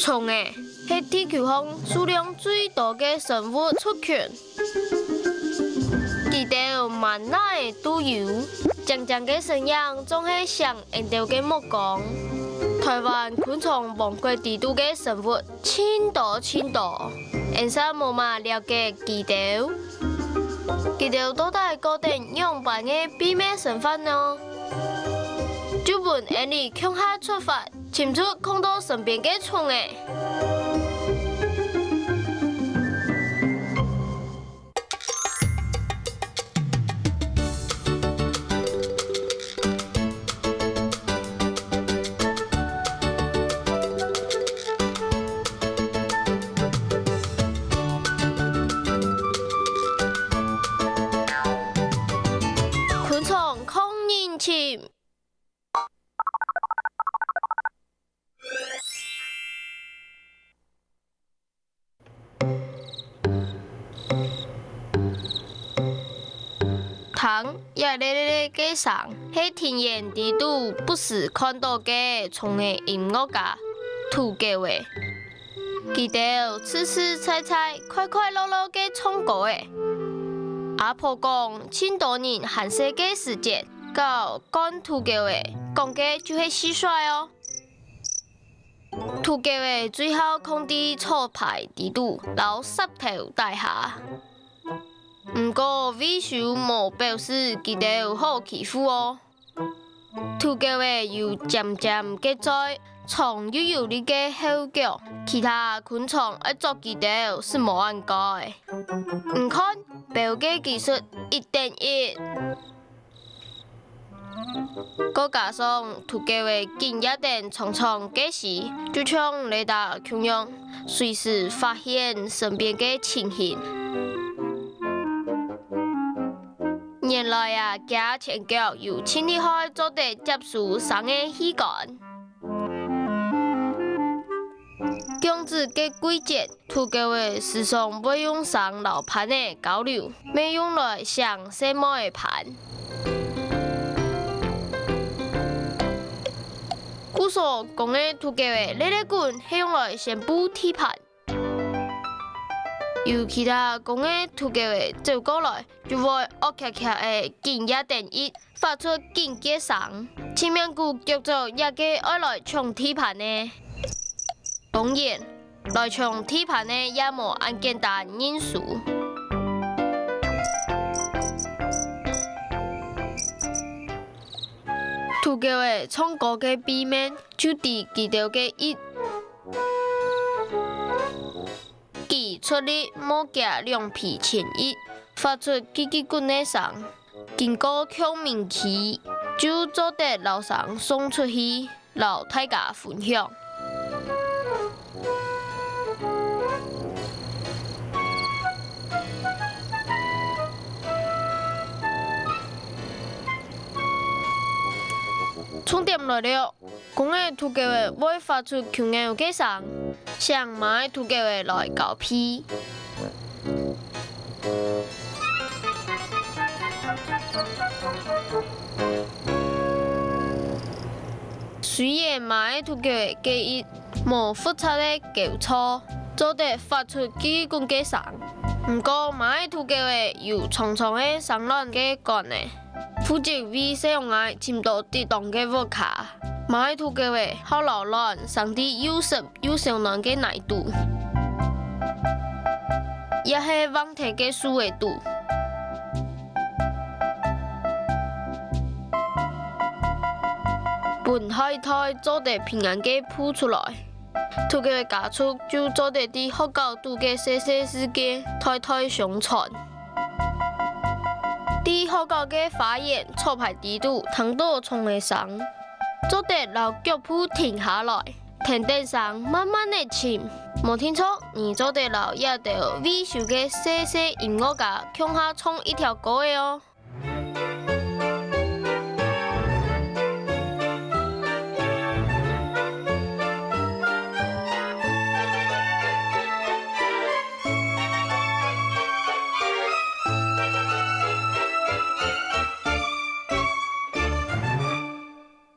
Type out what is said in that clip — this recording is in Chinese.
虫诶，是地球上数量最多的生物族群。伊哋满奶都有，长长的身影总是像印度的目光。台湾昆虫王国地图的生物千多，因此无嘛了解伊哋。伊哋到底固定样板的秘密身份呢？就本安尼向下出发，清楚看到身边的虫诶。昆虫抗人侵。糖也咧咧嘅上，是天然地图不时看到嘅虫嘅音乐家涂家伟，佢哋吃吃菜菜、快快乐乐嘅唱歌诶。阿婆讲，千多年寒舍嘅时节，到干涂家伟讲嘅就是蟋蟀哦。涂家伟最后控制错牌地图，留石头大厦。不过，维修无表示佢哋好欺负哦。涂家伟又渐渐结在虫又有力嘅后脚，其他昆虫一捉佢哋是无人教嘅。唔看标嘅技术1.1，再加上涂家伟近一定常常计时，就像雷达同样，随时发现身边嘅情形。原来啊，假前脚有千里海做地接触上嘅气感。姜子嘅季节，涂家伟时常会用上老盘嘅交流，没用来上什么嘅盘。故所讲嘅涂家伟呢罐是用来宣布踢盘。由其他讲嘅涂家伟走过来，就会恶恰恰的紧1.1发出紧嘅声，前面股叫做一个爱来抢踢盘呢。当然，来抢踢盘呢也无按简单因素。涂家伟唱歌嘅秘密就伫记条嘅一。佢出力莫加两皮前一，发出叽叽滚的声，经过敲鸣器，就做得楼上送出去，留大家分享。重点来了，讲的涂家伟会发出强硬嘅声。想买涂家伟来搞批。虽然买涂家伟记忆无复杂的构错，做得发出基本嘅声，不过买涂家伟有长长的生卵嘅管呢，负责为使用爱深度跌动嘅物卡。买涂家伟好流卵，上啲又湿又上卵嘅难度，也是问题嘅数维度。本海苔做得平安嘅铺出来，涂家伟加速就做得啲好高度嘅细事件台台上传。啲好高嘅发言错牌地图，ทั้ง多虫嘅声。做得老脚步停下来，停地上慢慢的沉，冇听错，你做得老一条维修嘅细音乐家向下冲一条歌的哦。